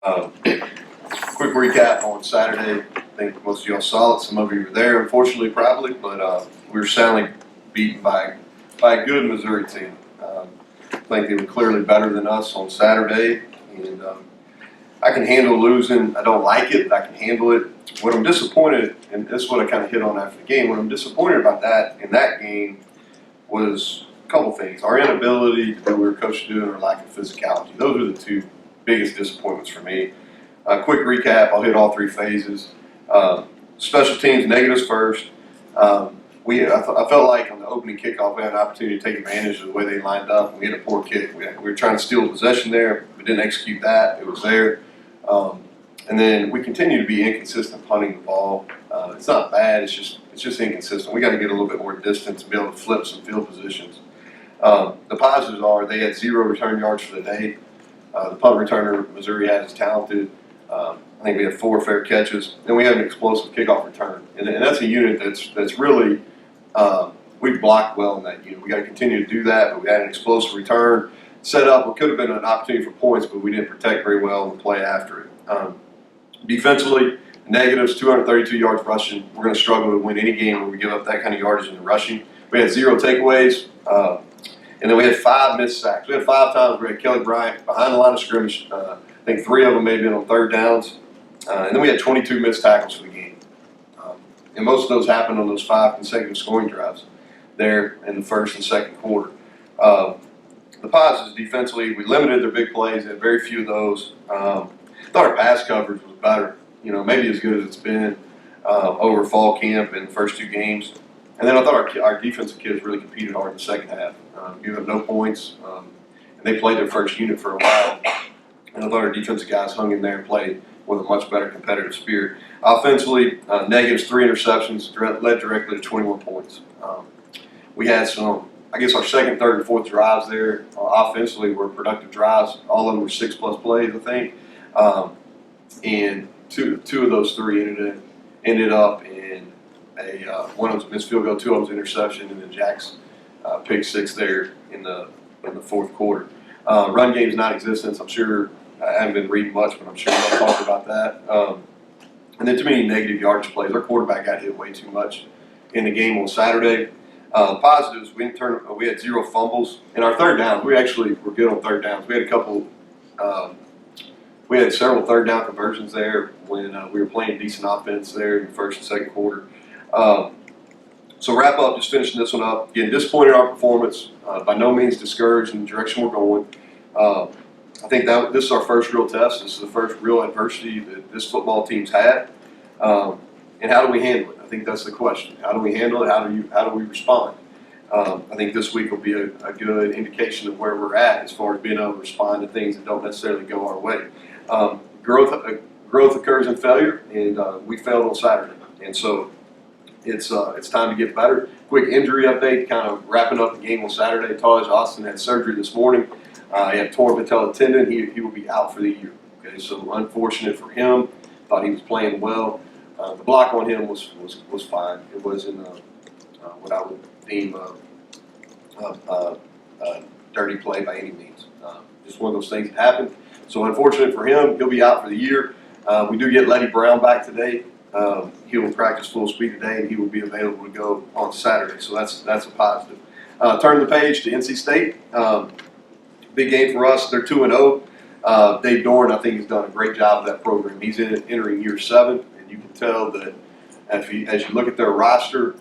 Quick recap on Saturday. I think most of y'all saw it. Some of you were there, unfortunately, probably, but we were soundly beaten by a good Missouri team. I think they were clearly better than us on Saturday, and I can handle losing. I don't like it, but I can handle it. What I'm disappointed, and this is what I kind of hit on after the game, what I'm disappointed about that in that game was a couple things. Our inability to do what we were coached to do and our lack of physicality. Those are the two biggest disappointments for me. Quick recap, I'll hit all three phases. Special teams, negatives first. I felt like on the opening kickoff we had an opportunity to take advantage of the way they lined up, and we had a poor kick. We were trying to steal possession there. We didn't execute that. It was there. And then we continue to be inconsistent punting the ball. It's not bad. It's just inconsistent. We got to get a little bit more distance and be able to flip some field positions. The positives are they had 0 return yards for the day. The punt returner Missouri has is talented. I think we had 4 fair catches, and we had an explosive kickoff return. And that's a unit that's really we blocked well in that unit. We got to continue to do that, but we had an explosive return set up. What could have been an opportunity for points, but we didn't protect very well in the play after it. Defensively, negatives, 232 yards rushing. We're going to struggle to win any game where we give up that kind of yardage in the rushing. We had 0 takeaways, and then we had 5 missed sacks. We had 5 times where we had Kelly Bryant behind the line of scrimmage. I think 3 of them may have been on third downs. And then we had 22 missed tackles for the game. And most of those happened on those 5 consecutive scoring drives there in the first and second quarter. The positives defensively, we limited their big plays. They had very few of those. I thought our pass coverage was better, maybe as good as it's been over fall camp in the first 2 games. And then I thought our defensive kids really competed hard in the second half, giving up no points. And they played their first unit for a while. And I thought our defensive guys hung in there and played with a much better competitive spirit. Offensively, negatives, 3 interceptions, led directly to 21 points. We had some, I guess our second, third, and fourth drives there offensively were productive drives. All of them were 6+ plays, I think. And two of those 3 ended up in one of them was a missed field goal, 2 of them was interception, and then Jack's pick 6 there in the fourth quarter. Run game's non-existent. I'm sure I haven't been reading much, but I'm sure we'll talk about that. And then too many negative yardage plays. Our quarterback got hit way too much in the game on Saturday. Positives, we had 0 fumbles. In our third downs, we actually were good on third downs. We had a couple. We had several third down conversions there when we were playing decent offense there in the first and second quarter. So wrap up, just finishing this one up. Again, disappointed in our performance. By no means discouraged in the direction we're going. I think that this is our first real test. This is the first real adversity that this football team's had. And how do we handle it? I think that's the question. How do we handle it? How do we respond? I think this week will be a good indication of where we're at as far as being able to respond to things that don't necessarily go our way. Growth occurs in failure, and we failed on Saturday. And so it's time to get better. Quick injury update, kind of wrapping up the game on Saturday. Taj Austin had surgery this morning. He had torn patella tendon. He will be out for the year. Okay, so unfortunate for him. Thought he was playing well. The block on him was fine. It wasn't what I would deem a dirty play by any means. Just one of those things that happened. So unfortunate for him. He'll be out for the year. We do get Letty Brown back today. He will practice full speed today, and he will be available to go on Saturday. So that's a positive. Turn the page to NC State. Big game for us. They're 2-0. Dave Dorn, I think, has done a great job with that program. He's entering year 7, and you can tell that as you look at their roster,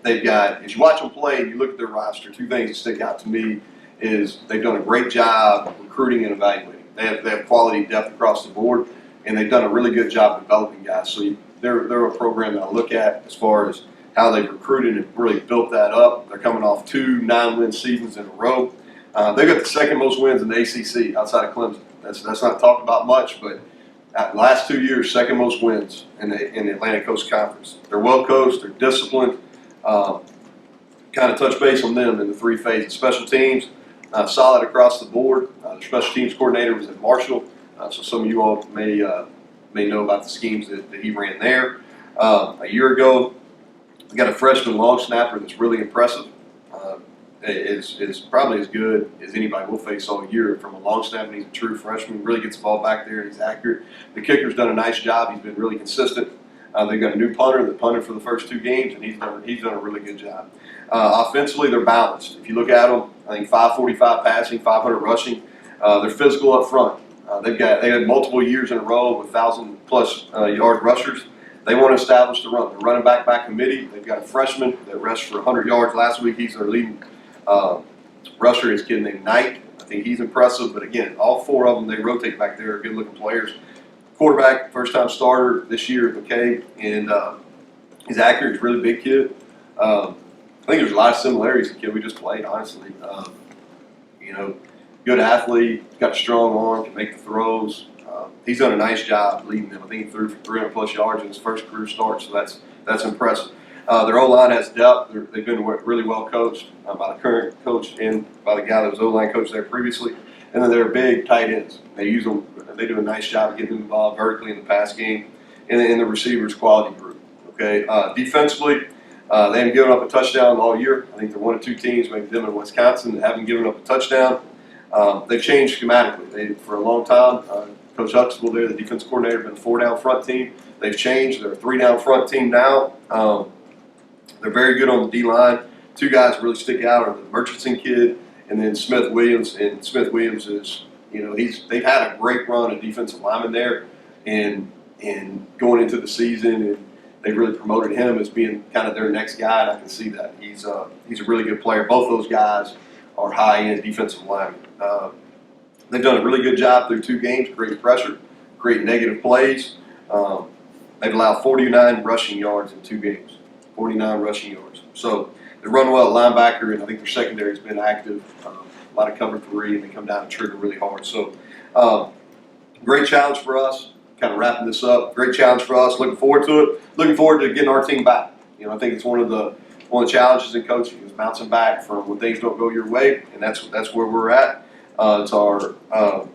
they've got, as you watch them play and you look at their roster, 2 things that stick out to me is they've done a great job recruiting and evaluating. They have quality depth across the board, and they've done a really good job developing guys. So they're a program that I look at as far as how they've recruited and really built that up. They're coming off 2 9-win seasons in a row. They've got the second most wins in the ACC outside of Clemson. That's not talked about much, but the last 2 years, second most wins in the Atlantic Coast Conference. They're well coached. They're disciplined. Kind of touch base on them in the 3 phases. Special teams, solid across the board. The special teams coordinator was at Marshall, so some of you all may know about the schemes that he ran there. A year ago, we got a freshman long snapper that's really impressive. is probably as good as anybody we'll face all year from a long snap, and he's a true freshman. Really gets the ball back there, and he's accurate. The kicker's done a nice job. He's been really consistent. They've got a new punter that punted for the first 2 games, and he's done a really good job. Offensively, they're balanced. If you look at them, I think 545 passing, 500 rushing. They're physical up front. They had multiple years in a row with 1,000+ yard rushers. They want to establish the run. They're running back by committee. They've got a freshman that rushed for 100 yards last week. He's their leading rusher. His kid named Knight. I think he's impressive. But again, all 4 of them, they rotate back there. Good-looking players. Quarterback, first-time starter this year, McCabe, and he's accurate. He's a really big kid. I think there's a lot of similarities to the kid we just played, honestly. Good athlete, got a strong arm, can make the throws. He's done a nice job leading them. I think he threw for 300+ yards in his first career start, so that's impressive. Their O-line has depth. They've been really well coached by the current coach and by the guy that was O-line coach there previously. And then they're big tight ends. They use them. They do a nice job of getting them involved vertically in the pass game, and in the receivers quality group. Okay, defensively, they haven't given up a touchdown all year. I think they're 1 of 2 teams, maybe them in Wisconsin, that haven't given up a touchdown. They've changed schematically. For a long time, Coach Huxtable there, the defense coordinator, been a 4-down front team. They've changed. They're a 3-down front team now. They're very good on the D-line. 2 guys really stick out are the Murchison kid and then Smith Williams. And Smith Williams is, they've had a great run of defensive linemen there, and going into the season, and they really promoted him as being kind of their next guy. And I can see that he's a really good player. Both those guys are high-end defensive linemen. They've done a really good job through 2 games, creating pressure, creating negative plays. They've allowed 49 rushing yards in 2 games, 49 rushing yards. So they run well at linebacker, and I think their secondary has been active. A lot of cover 3, and they come down and trigger really hard. So great challenge for us. Kind of wrapping this up. Great challenge for us. Looking forward to it. Looking forward to getting our team back. I think it's one of the challenges in coaching is bouncing back from when things don't go your way, and that's where we're at. It's our Hall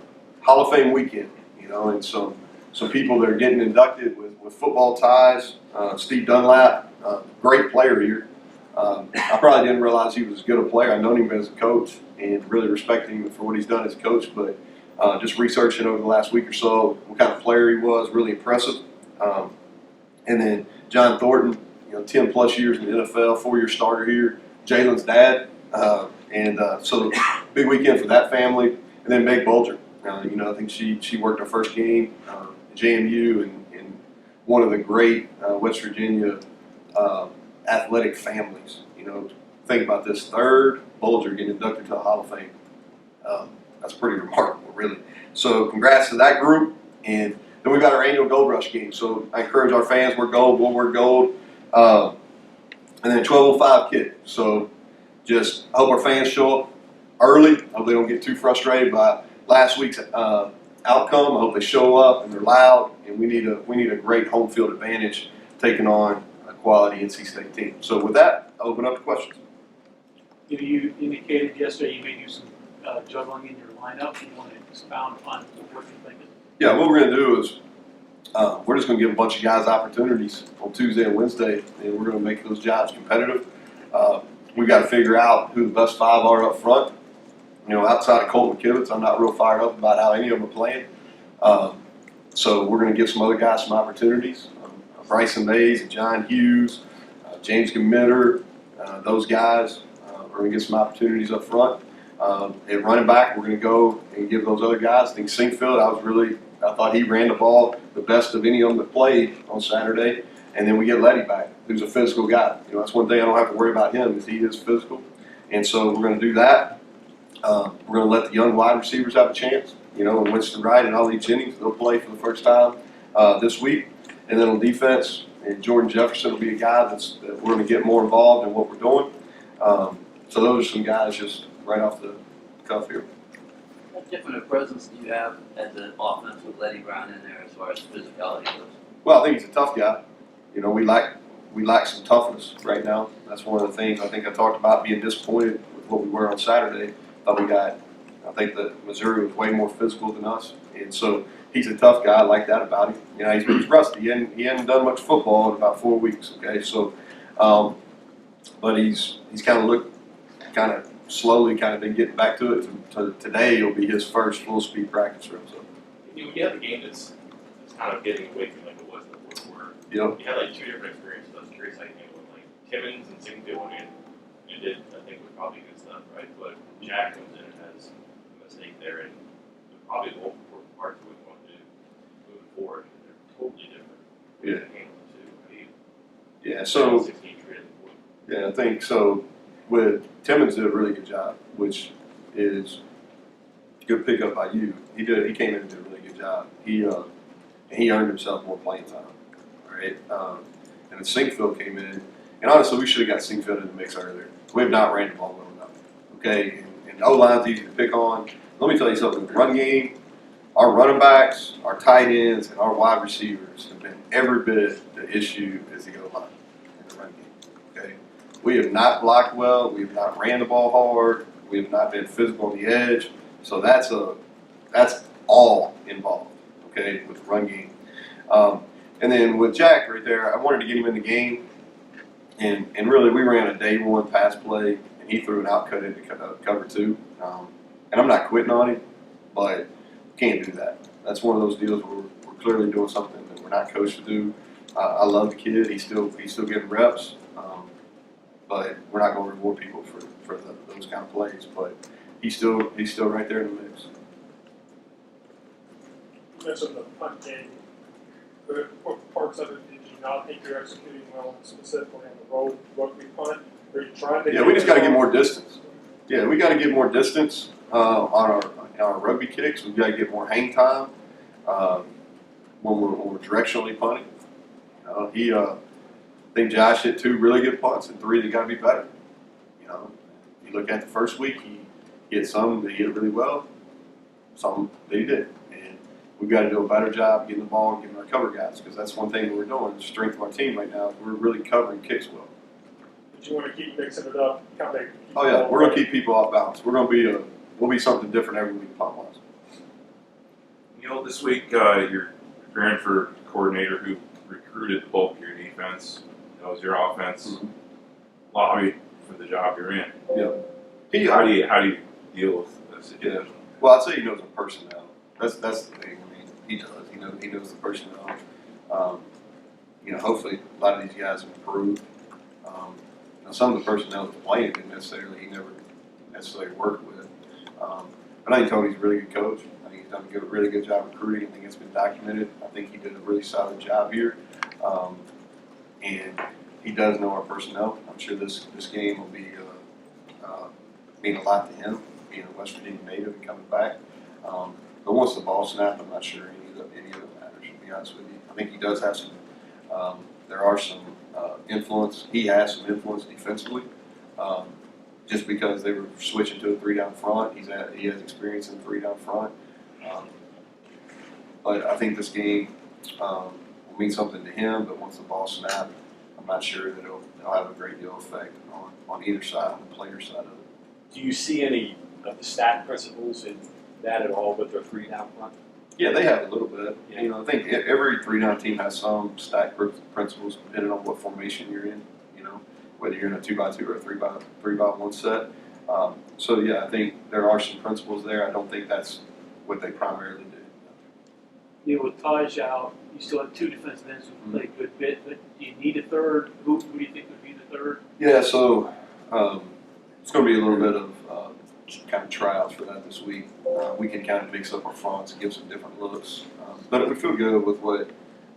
of Fame weekend, and some people that are getting inducted with football ties. Steve Dunlap, great player here. I probably didn't realize he was as good a player. I've known him as a coach and really respecting him for what he's done as a coach, but just researching over the last week or so what kind of player he was, really impressive. And then John Thornton, 10+ years in the NFL, 4-year starter here. Jalen's dad. So big weekend for that family. And then Meg Bulger. I think she worked her first game at JMU and one of the great West Virginia athletic families. Think about this. 3rd Bulger getting inducted to the Hall of Fame. That's pretty remarkable, really. So congrats to that group. And then we've got our annual Gold Rush game. So I encourage our fans, wear gold, we'll wear gold. And then 12:05 kick. So just hope our fans show up early. I hope they don't get too frustrated by last week's outcome. I hope they show up and they're loud. And we need a great home field advantage taking on a quality NC State team. So with that, I'll open up to questions. You indicated yesterday you may do some juggling in your lineup. You want to expound on what you're thinking? Yeah, what we're going to do is we're just going to give a bunch of guys opportunities on Tuesday and Wednesday, and we're going to make those jobs competitive. We've got to figure out who the best 5 are up front. Outside of Colton Kivitz, I'm not real fired up about how any of them are playing. So we're going to give some other guys some opportunities. Bryson Mays and John Hughes, James Gamitter, those guys are going to get some opportunities up front. At running back, we're going to go and give those other guys. I think Sinkfield, I thought he ran the ball the best of any of them that played on Saturday. And then we get Letty back, who's a physical guy. That's one thing I don't have to worry about him, is he is physical. And so we're going to do that. We're going to let the young wide receivers have a chance. And Winston Wright and Ali Jennings, they'll play for the first time this week. And then on defense, and Jordan Jefferson will be a guy that we're going to get more involved in what we're doing. So those are some guys just right off the cuff here. What different a presence do you have as an offense with Letty Brown in there as far as physicality goes? Well, I think he's a tough guy. We lack some toughness right now. That's one of the things I think I talked about, being disappointed with what we were on Saturday. I think that Missouri was way more physical than us, and so he's a tough guy. I like that about him. He's rusty. He hadn't done much football in about 4 weeks. Okay, so but he's kind of looked slowly kind of been getting back to it. To today, it'll be his first full speed practice run. So, You have a game that's kind of getting away from like it was in the fourth quarter. you You had like two different experiences. I was curious how you handled it. Like Timmons and Singfield went in and did, I think, was probably good stuff, right? But Jack comes in and has a mistake there, and probably the most important parts of what you want to do moving forward. They're totally different. Yeah. Handle it too. I mean, yeah. So 16 treated the point. yeah, I think so. With Timmons did a really good job, which is good pickup by you. He came in and did a really good job. He earned himself more playing time. All right. And then Sinkfield came in, and honestly, we should have got Sinkfield in the mix earlier. We have not ran the ball well enough. Okay, and O line's easy to pick on. Let me tell you something. The run game, our running backs, our tight ends, and our wide receivers have been every bit the issue as the O line in the run game. Okay, we have not blocked well. We have not ran the ball hard. We have not been physical on the edge. So that's all involved. Okay, with the run game. And then with Jack right there, I wanted to get him in the game, and really we ran a day one pass play, and he threw an out cut into cover two. And I'm not quitting on him, but can't do that. That's one of those deals where we're clearly doing something that we're not coached to do. I love the kid. He's still getting reps, but we're not going to reward people for those kind of plays. But he's still right there in the mix. You mentioned the punt game. What parts of it did you not think you're executing well, specifically on the road rugby punt? Are you trying to? Yeah, we just got to get more distance. Yeah, we got to get more distance on our rugby kicks. We've got to get more hang time when we're directionally punting. I think Josh hit 2 really good punts and 3 that got to be better. You look at the first week, he hit some that he hit really well, some that he did. And we've got to do a better job getting the ball and getting our cover guys, because that's one thing that we're doing. The strength of our team right now is we're really covering kicks well. But you want to keep mixing it up, kind of. Oh yeah, we're gonna keep people off balance. We'll be something different every week punt wise. Neal, this week you're preparing for a coordinator who recruited the bulk of your defense, knows your offense, lobby for the job you're in. Yeah. How do you deal with this situation? Well, I'd say he knows the personnel. That's the thing. I mean, he does. He knows the personnel. Hopefully a lot of these guys have improved. Some of the personnel that's playing he never necessarily worked with. But I think Tony's a really good coach. I think he's done a really good job recruiting. I think it's been documented. I think he did a really solid job here. And he does know our personnel. I'm sure this game will be mean a lot to him, being a West Virginia native and coming back. But once the ball snapped, I'm not sure any of it matters, to be honest with you. I think he does have some, there are some influence. He has some influence defensively, just because they were switching to a 3 down front. He has experience in 3 down front. But I think this game will mean something to him, but once the ball snapped, I'm not sure that it'll have a great deal of effect on either side, on the player side of it. Do you see any of the stack principles in that at all with their 3 down front? Yeah, they have a little bit. Yeah. I think every 3 down team has some stack principles depending on what formation you're in. Whether you're in a 2x2 or a 3x1 set. So yeah, I think there are some principles there. I don't think that's what they primarily do. With Taj out, you still have 2 defensive ends who play a good bit, but do you need a third? Who do you think would be the third? Yeah, so it's going to be a little bit of kind of tryouts for that this week. We can kind of mix up our fronts and give some different looks. But we feel good with what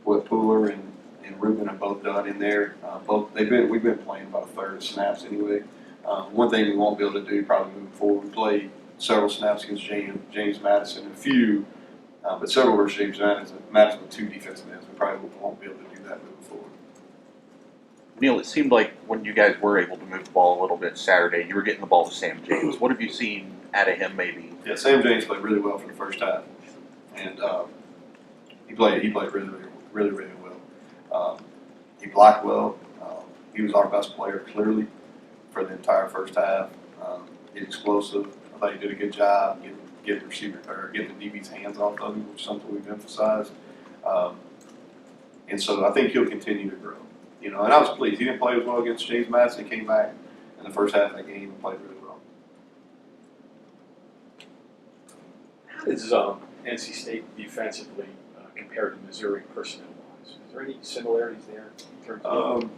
Pooler and Ruben have both done in there. We've been playing about a third of snaps anyway. One thing we won't be able to do probably moving forward, we played several snaps against James Madison, a few, but several versus James Madison with 2 defensive ends. We probably won't be able to do that moving forward. Neal, it seemed like when you guys were able to move the ball a little bit Saturday, you were getting the ball to Sam James. What have you seen out of him maybe? Yeah, Sam James played really well for the first half, and he played really well. He blocked well. He was our best player clearly for the entire first half. He's explosive. I thought he did a good job getting the DB's hands off of him, which is something we've emphasized. And so I think he'll continue to grow. And I was pleased. He didn't play as well against James Madison. He came back in the first half of that game and played really well. is NC State defensively compared to Missouri personnel-wise? Is there any similarities there in terms of?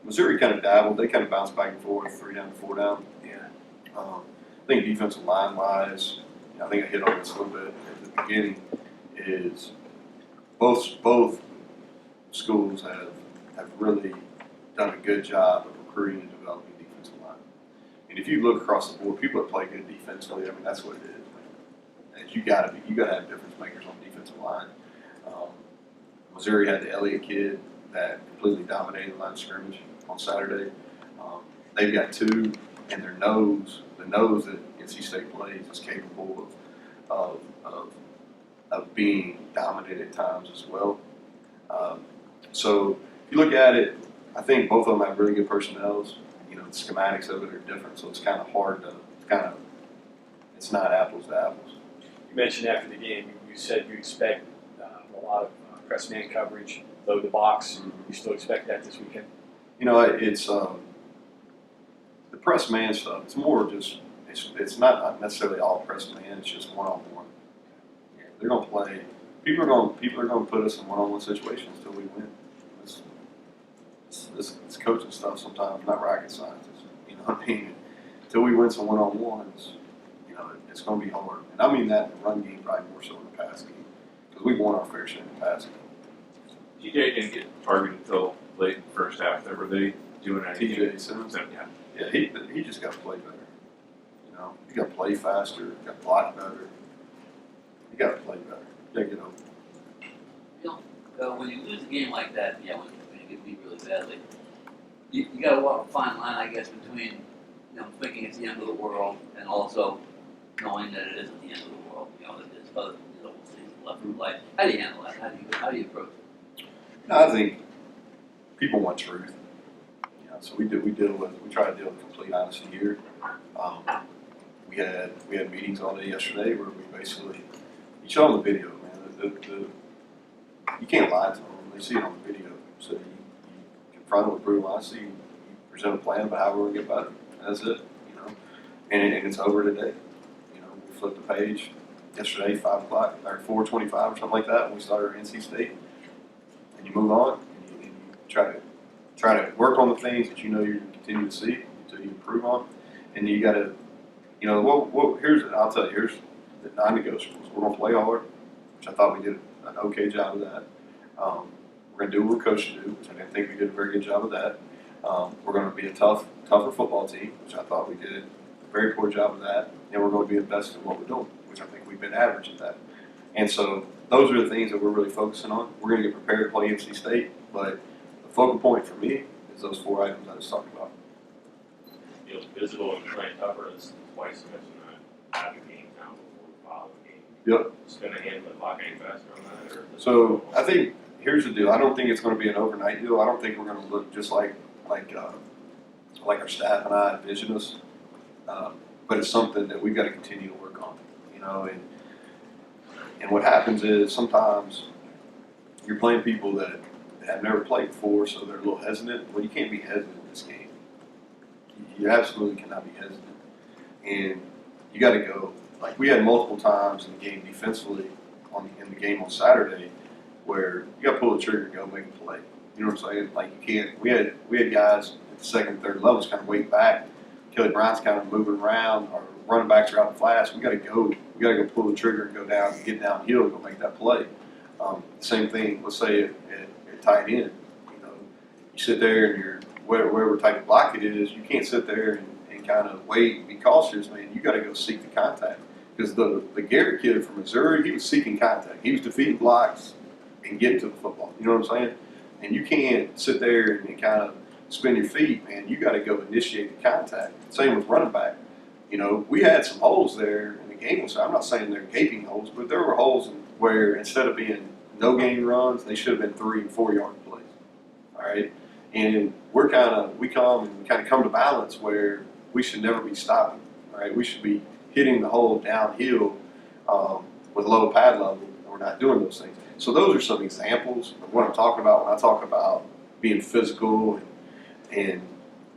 Missouri kind of dabbled. They kind of bounced back and forth, 3 down, 4 down. Yeah. I think defensive line wise, I think I hit on this a little bit at the beginning, is both schools have really done a good job of recruiting and developing defensive line. And if you look across the board, people that play good defensively, I mean that's what it is. You gotta have difference makers on the defensive line. Missouri had the Elliott kid that completely dominated the line of scrimmage on Saturday. They've got 2, and the nose that NC State plays is capable of being dominant at times as well. So if you look at it, I think both of them have really good personnels. The schematics of it are different, so it's kind of hard to it's not apples to apples. You mentioned after the game, you said you expect a lot of press man coverage, load the box. Mm-hmm. You still expect that this weekend? It's the press man stuff. It's more just it's not necessarily all press man. It's just one-on-one. Yeah, they're gonna play. People are gonna put us in one-on-one situations until we win. It's coaching stuff sometimes, not rocket science. You know what I mean? Until we win some one-on-ones, it's gonna be hard. And I mean that in the run game probably more so in the pass game because we won our fair share in the pass game. TJ didn't get targeted until late in the first half. Were they doing anything? TJ Simmons. Yeah. Yeah, he just got to play better. You got to play faster. You got to block better. You got to play better. You got to get over. When you lose a game like that, when you get beat really badly, you got to walk a fine line, I guess, between thinking it's the end of the world and also knowing that it isn't the end of the world. That there's other things left in life. How do you handle that? How do you approach it? I think people want truth. So we try to deal with complete honesty here. We had meetings all day yesterday where we basically you show them the video, man. You can't lie to them. They see it on the video. So you confront them with brutal honesty. You present a plan about how we're going to get better. And that's it. And it's over today. We flipped the page yesterday, 5 o'clock or 4:25 or something like that when we started our NC State. And you move on and you try to work on the things that you're going to continue to see until you improve on. And you got to, I'll tell you, here's the non-negotiables. We're going to play hard, which I thought we did an okay job of that. We're going to do what we're coached to do, which I didn't think we did a very good job of that. We're going to be a tougher football team, which I thought we did a very poor job of that. And we're going to be invested in what we're doing, which I think we've been average at that. And so those are the things that we're really focusing on. We're going to get prepared to play NC State, but the focal point for me is those 4 items I just talked about. Physical and playing tougher is twice you mentioned that. Have a game now before we follow the game. Yep. Spin a hand the clock any faster on that, or So I think here's the deal. I don't think it's going to be an overnight deal. I don't think we're going to look just like our staff and I envision us. But it's something that we've got to continue to work on. And what happens is sometimes you're playing people that have never played before, so they're a little hesitant. Well, you can't be hesitant in this game. You absolutely cannot be hesitant. And you got to go. Like we had multiple times in the game defensively in the game on Saturday where you got to pull the trigger and go make a play. You know what I'm saying? Like you can't. We had guys at the second, third levels kind of wait back. Kelly Bryant's kind of moving around. Our running backs are out in flats. We got to go. We got to go pull the trigger and go down and get downhill and go make that play. Same thing. Let's say at tight end. You sit there and you're whatever type of block it is. You can't sit there and kind of wait and be cautious, man. You got to go seek the contact because the Garrett kid from Missouri, he was seeking contact. He was defeating blocks and getting to the football. You know what I'm saying? And you can't sit there and kind of spin your feet, man. You got to go initiate the contact. Same with running back. We had some holes there in the game. So I'm not saying they're gaping holes, but there were holes where instead of being no gain runs, they should have been 3 and 4 yard plays. All right, and we come to balance where we should never be stopping. All right, we should be hitting the hole downhill with low pad level, and we're not doing those things. So those are some examples of what I'm talking about when I talk about being physical and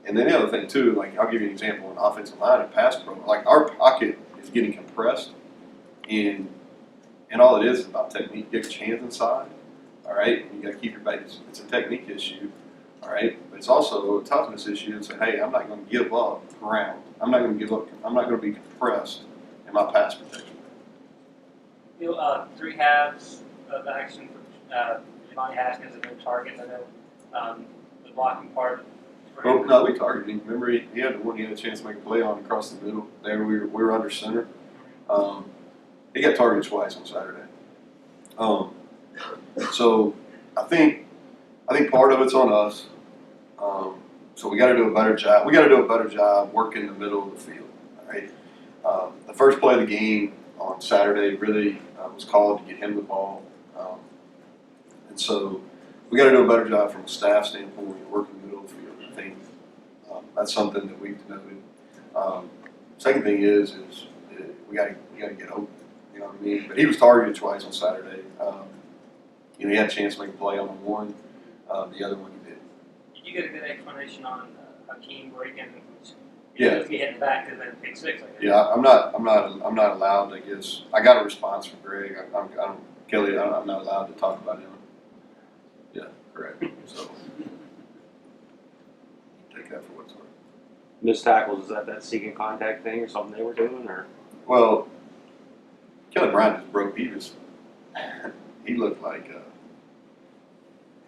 then the other thing too, like I'll give you an example in offensive line and pass pro. Like our pocket is getting compressed, and And all it is about technique. Get your hands inside, all right? You gotta keep your base. It's a technique issue, all right? But it's also a toughness issue and say, hey, I'm not gonna give up ground. I'm not gonna give up, I'm not gonna be compressed in my pass protection. You know, 3 halves of action for Johnny Haskins and no targets. I know the blocking part. for Well, him- no, we targeted him. Remember, he had the one he had a chance to make a play on across the middle. There, we were under center. He got targeted twice on Saturday. So I think part of it's on us. So we got to do a better job. We got to do a better job working the middle of the field. All right. The first play of the game on Saturday really was called to get him the ball, and so we got to do a better job from a staff standpoint working the middle of the field. I think that's something that we've noted. Second thing is we got to get open. You know what I mean? But he was targeted twice on Saturday. You know, he had a chance to make a play on the one. The other one he did. Did you get a good explanation on Hakeem breaking? Yeah. He hitting back to the pick 6. I guess. Yeah, I'm not allowed. I guess I got a response from Greg. Kelly. I'm not allowed to talk about him. Yeah, correct. So take that for what's worth. Missed tackles, is that seeking contact thing or something they were doing, or? Well, Kelly Bryant just broke. He looked like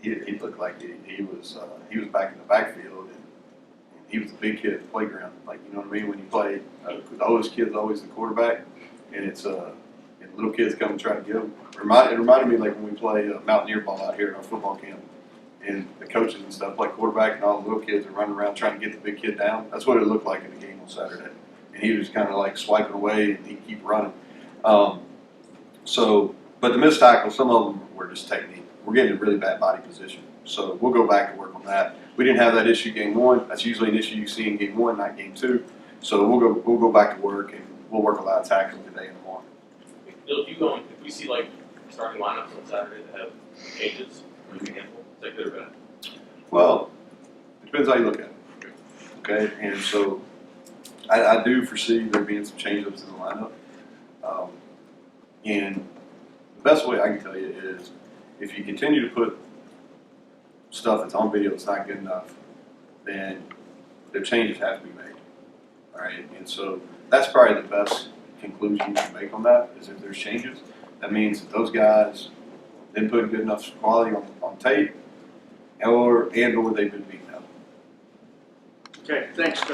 he looked like he was back in the backfield, and he was a big kid at the playground. Like, you know what I mean? When you play, the oldest kid's always the quarterback, and it's and little kids come and try to get him. It reminded me like when we play Mountaineer ball out here at our football camp, and the coaches and stuff play quarterback, and all the little kids are running around trying to get the big kid down. That's what it looked like in the game on Saturday, and he was kind of like swiping away, and he'd keep running. But the missed tackles, some of them were just technique. We're getting in really bad body position, so we'll go back and work on that. We didn't have that issue game 1. That's usually an issue you see in game 1, not game 2. So we'll go back to work, and we'll work a lot of tackling today and tomorrow. Bill, if we see like starting lineups on Saturday that have changes, like a handful, is that good or bad? Well, it depends how you look at it. Okay, and so I do foresee there being some change-ups in the lineup. And the best way I can tell you is if you continue to put stuff that's on video that's not good enough, then the changes have to be made. All right, and so that's probably the best conclusion you can make on that is if there's changes, that means that those guys didn't put good enough quality on tape, or they've been beaten up. Okay, thanks, Coach.